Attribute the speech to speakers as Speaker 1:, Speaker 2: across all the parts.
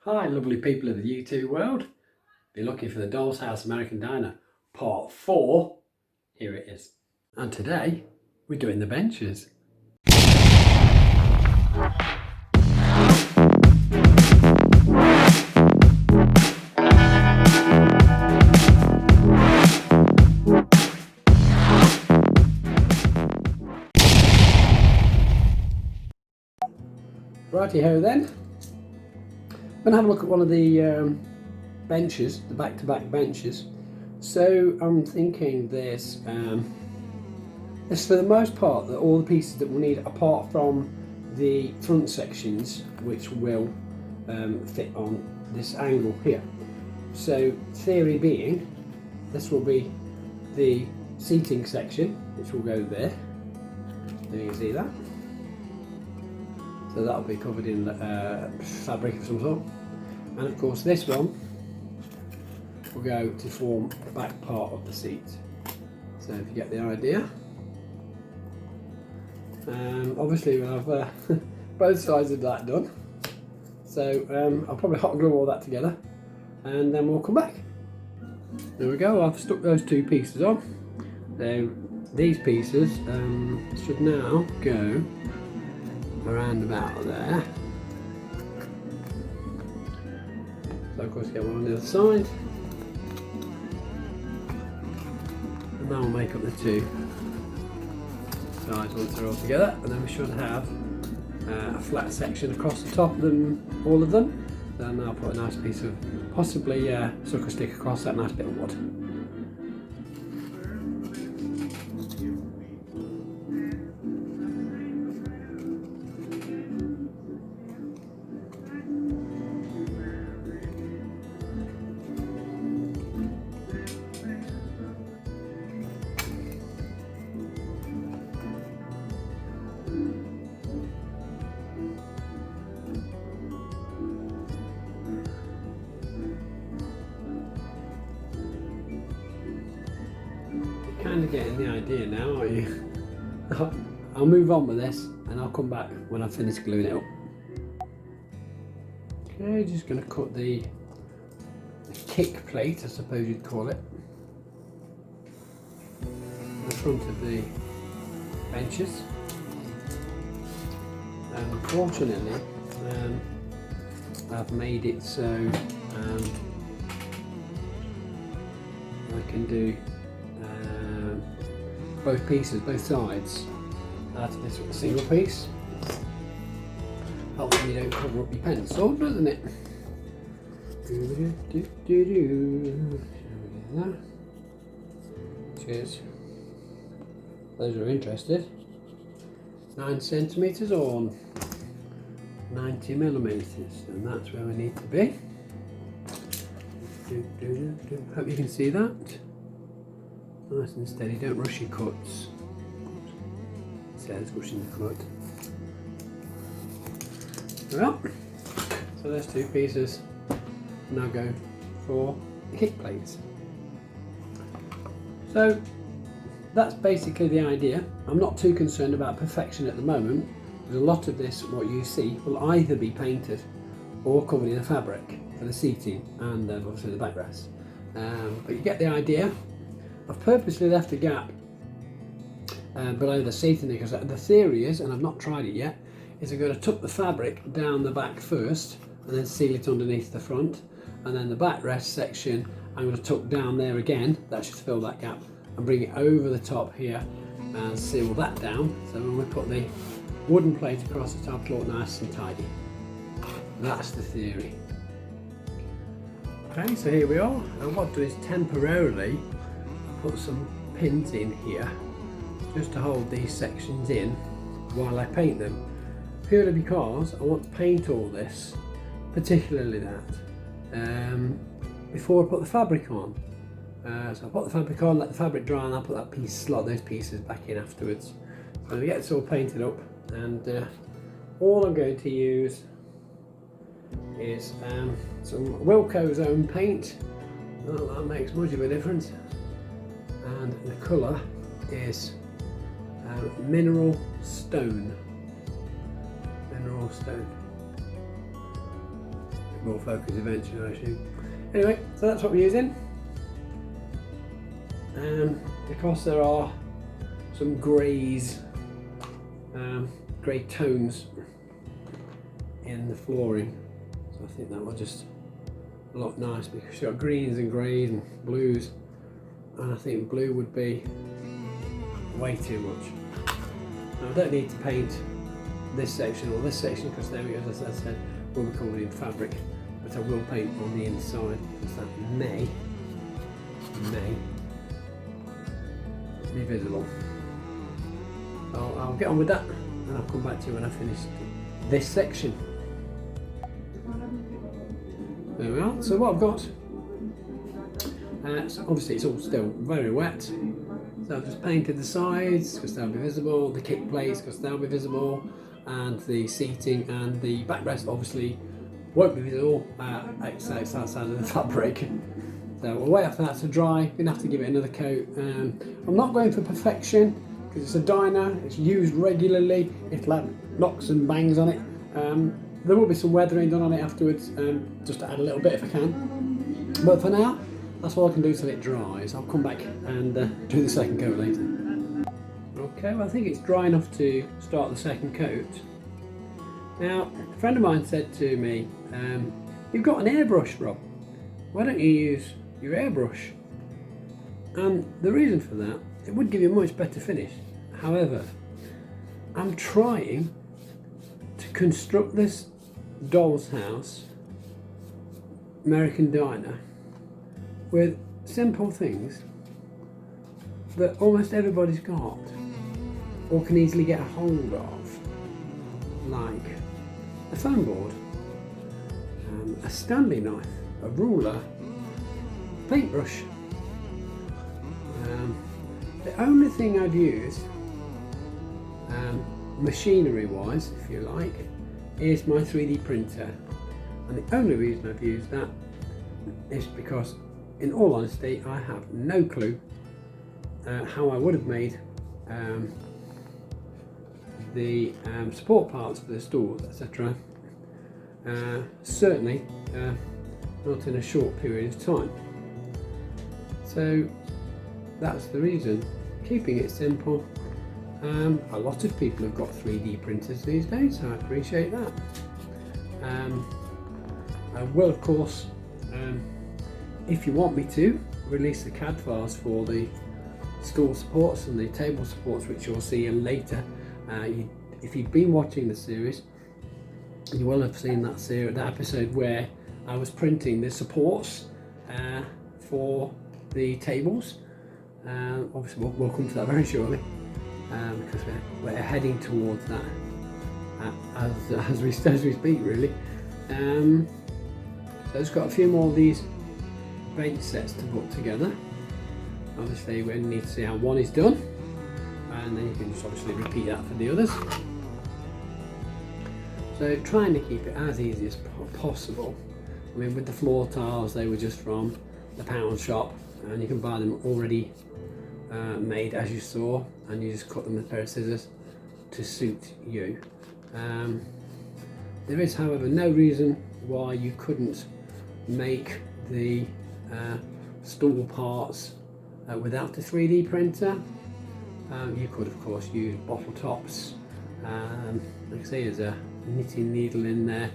Speaker 1: Hi lovely people of the YouTube world. If you're looking for the Doll's House American Diner part 4, here it is. And today we're doing the benches. Righty-ho then. I'm going to have a look at one of the benches, the back-to-back benches. So I'm thinking this for the most part that all the pieces that we'll need apart from the front sections, which will fit on this angle here. So theory being, this will be the seating section, which will go there. You can see that. So that'll be covered in fabric of some sort. And of course this one will go to form the back part of the seat. So if you get the idea. Obviously we'll have both sides of that done. So I'll probably hot glue all that together and then we'll come back. There we go, I've stuck those two pieces on. So these pieces should now go around about there. So of course get one on the other side. And that will make up the two sides once they're all together, and then we should have a flat section across the top of them, all of them. Then I'll put a nice piece of possibly sucker stick across that nice bit of wood. Kind of getting the idea now, aren't you? I'll move on with this and I'll come back when I've finished gluing it up. Okay, just going to cut the kick plate, I suppose you'd call it, the front of the benches. Unfortunately, I've made it so I can do both pieces, both sides, out of this single piece. Helps you don't cover up your pencil, doesn't it? Cheers. Those are interested. 9 centimetres or 90 millimetres, and that's where we need to be. Hope you can see that. Nice and steady, don't rush your cuts. It says rushing the cut. Well, so there's two pieces. Now go for the kick plates. So that's basically the idea. I'm not too concerned about perfection at the moment, because a lot of this, what you see, will either be painted or covered in a fabric for the seating and obviously the backrest. But you get the idea. I've purposely left a gap below the seating because the theory is, and I've not tried it yet, is I'm going to tuck the fabric down the back first and then seal it underneath the front, and then the backrest section I'm going to tuck down there again, that should fill that gap, and bring it over the top here and seal that down, so when we put the wooden plate across the top it'll look nice and tidy. That's the theory. Okay, so here we are, and what I'll do is temporarily put some pins in here just to hold these sections in while I paint them, purely because I want to paint all this, particularly that, before I put the fabric on. So I'll put the fabric on, let the fabric dry, and I'll put that piece, slot those pieces back in afterwards. So we get this all painted up, and all I'm going to use is some Wilko's own paint. Well, that makes much of a difference. And the colour is mineral stone. Mineral stone. will focus eventually, I assume. Anyway, so that's what we're using. Because there are some greys, grey tones in the flooring, so I think that will just look nice, because you've got greens and greys and blues, and I think blue would be way too much. Now, I don't need to paint this section or this section, because there we go, as I said, will be covered in fabric, but I will paint on the inside, because that may be visible. I'll get on with that, and I'll come back to you when I finish this section. There we are. So what I've got, so obviously it's all still very wet, so I've just painted the sides because they'll be visible, the kick plates because they'll be visible, and the seating and the backrest obviously won't be visible, except outside of the fabric. So we'll wait for that to dry. We're going to have to give it another coat. I'm not going for perfection, because it's a diner, it's used regularly, it'll have knocks and bangs on it. There will be some weathering done on it afterwards, just to add a little bit if I can. But for now, that's all I can do till it dries. I'll come back and do the second coat later. Okay, well I think it's dry enough to start the second coat. Now, a friend of mine said to me, you've got an airbrush, Rob. Why don't you use your airbrush? And the reason for that, it would give you a much better finish. However, I'm trying to construct this doll's house, American diner, with simple things that almost everybody's got or can easily get a hold of, like a foam board, a Stanley knife, a ruler, paintbrush. The only thing I've used, machinery wise if you like, is my 3D printer, and the only reason I've used that is because, in all honesty, I have no clue how I would have made the support parts for the stools, etc. Certainly not in a short period of time. So that's the reason, keeping it simple. A lot of people have got 3D printers these days, so I appreciate that. I will, of course, if you want me to, release the CAD files for the stool supports and the table supports, which you'll see later. If you've been watching the series, you will have seen that episode where I was printing the supports for the tables. Obviously we'll come to that very shortly, because we're heading towards that as we speak, really. So it's got a few more of these bench sets to put together. Obviously we need to see how one is done, and then you can just obviously repeat that for the others. So trying to keep it as easy as possible. I mean, with the floor tiles, they were just from the pound shop, and you can buy them already made, as you saw, and you just cut them with a pair of scissors to suit you. There is, however, no reason why you couldn't make the stool parts without the 3D printer. You could, of course, use bottle tops. Like I say, there's a knitting needle in there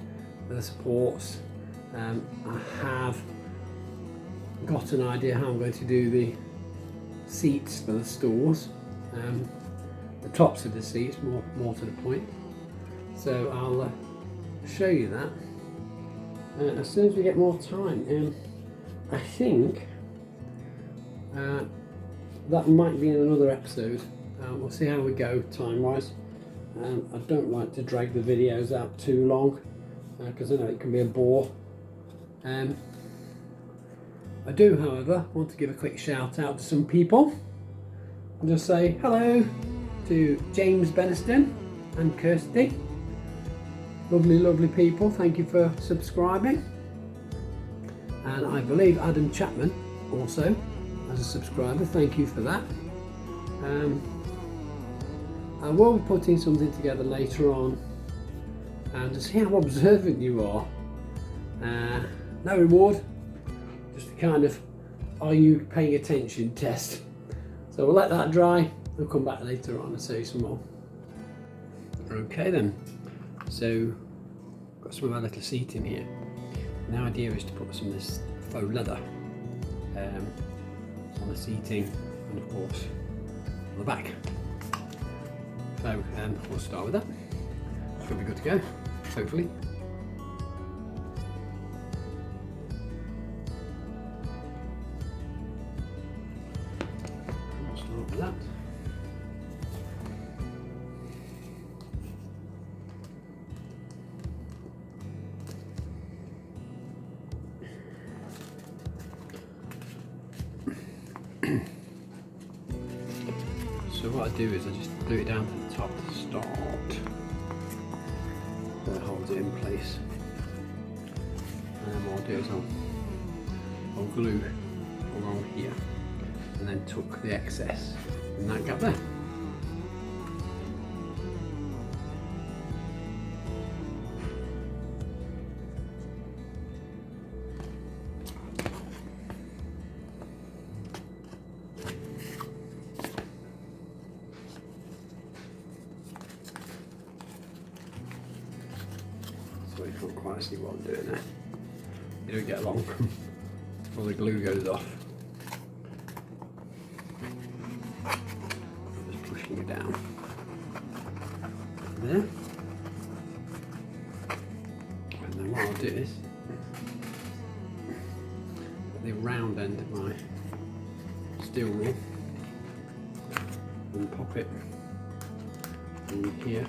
Speaker 1: for the supports. I have got an idea how I'm going to do the seats for the stools, the tops of the seats, more to the point. So I'll show you that as soon as we get more time. I think that might be in another episode. We'll see how we go time-wise. I don't like to drag the videos out too long, because I know it can be a bore. I do, however, want to give a quick shout out to some people and just say hello to James Beniston and Kirsty. Lovely, lovely people. Thank you for subscribing. And I believe Adam Chapman also as a subscriber. Thank you for that. I will be putting something together later on, and to see how observant you are, No reward, just a kind of are you paying attention test. So we'll let that dry, we'll come back later on and show you some more. Okay then, so got some of our little seating here. The idea is to put some of this faux leather on the seating and of course on the back. So we'll start with that. Should be good to go, hopefully. We'll start with that. So what I do is I just glue it down to the top to start. That holds it in place. And then what I'll do is I'll glue along here and then tuck the excess in that gap there. So you can't quite see what I'm doing there. You don't get along before the glue goes off. Just pushing it down. There. And then what I'll do is at the round end of my steel rule and pop it in here.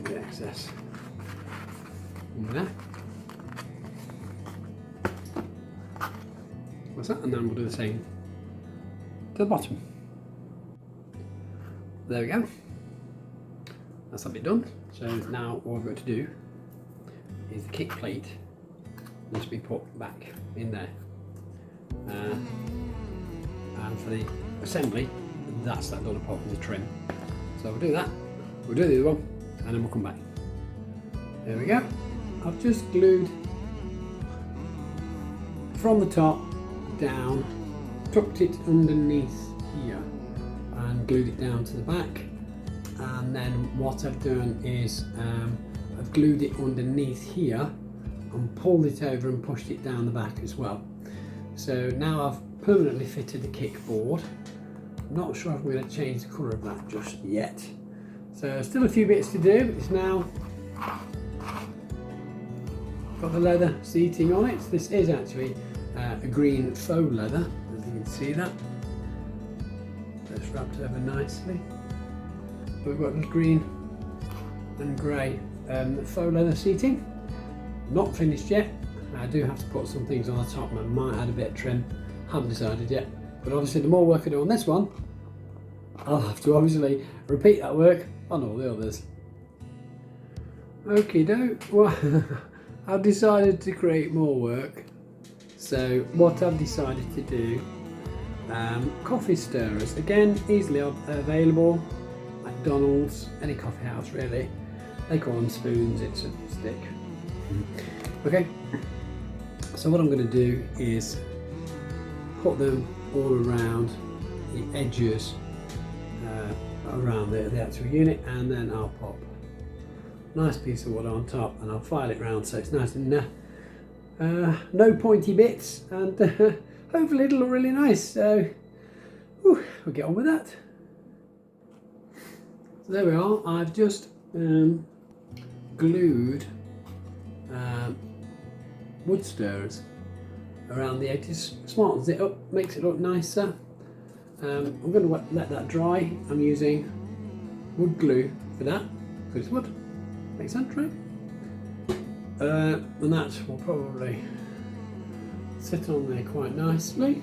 Speaker 1: The excess in there. What's that? And then we'll do the same to the bottom. There we go. That's a bit done. So now what we've got to do is the kick plate needs to be put back in there. And for the assembly, that's that done apart from the trim. So we'll do that. We'll do the other one. And then we'll come back. There we go. I've just glued from the top down, tucked it underneath here and glued it down to the back. And then what I've done is I've glued it underneath here and pulled it over and pushed it down the back as well. So now I've permanently fitted the kick board. I'm not sure if I'm going to change the colour of that just yet. So still a few bits to do, but it's now got the leather seating on it. This is actually a green faux leather, as you can see that. So it's wrapped over nicely. We've got the green and grey faux leather seating. Not finished yet. I do have to put some things on the top and I might add a bit of trim. Haven't decided yet. But obviously the more work I do on this one, I'll have to obviously repeat that work on all the others. Okie doke. Well, I've decided to create more work. So what I've decided to do, coffee stirrers. Again, easily available. McDonald's, any coffee house really. They call them spoons, it's a stick. Okay, so what I'm going to do is put them all around the edges around the actual unit, and then I'll pop a nice piece of wood on top and I'll file it round so it's nice and no pointy bits, and hopefully it'll look really nice. So we'll get on with that. So there we are. I've just glued wood stirrers around the edges, smartens it up, makes it look nicer. I'm going to let that dry. I'm using wood glue for that, because it's wood. Makes sense, right? And that will probably sit on there quite nicely.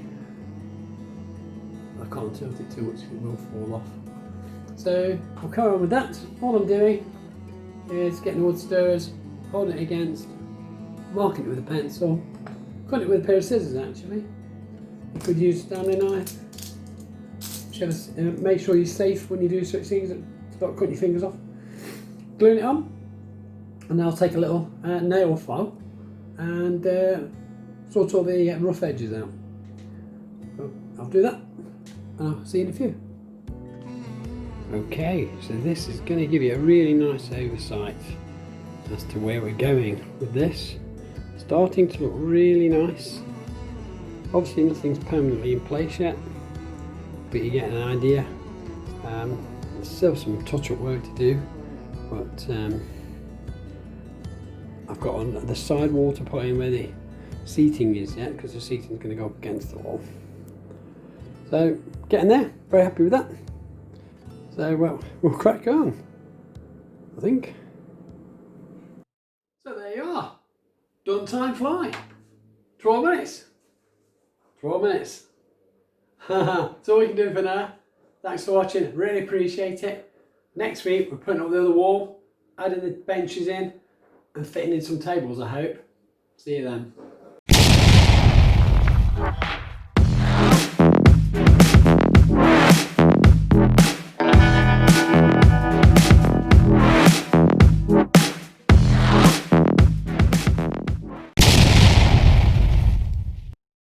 Speaker 1: I can't tilt it too much, it will fall off. So I'll carry on with that. All I'm doing is getting the wood stirrers, holding it against, marking it with a pencil, cutting it with a pair of scissors actually. You could use a Stanley knife. Make sure you're safe when you do such things, start cutting your fingers off. gluing it on, and I'll take a little nail file and sort all the rough edges out. So I'll do that, and I'll see you in a few. Okay, so this is going to give you a really nice oversight as to where we're going with this. Starting to look really nice. Obviously nothing's permanently in place yet, but you get an idea. There's still some touch-up work to do, but I've got on the side wall to put in where the seating is yet, because the seating is going to go up against the wall. So getting there, very happy with that. So well, we'll crack on, I think. So there you are, done time fly. 12 minutes. 12 minutes. That's all we can do for now. Thanks for watching, really appreciate it. Next week we're putting up the other wall, adding the benches in and fitting in some tables, I hope. See you then.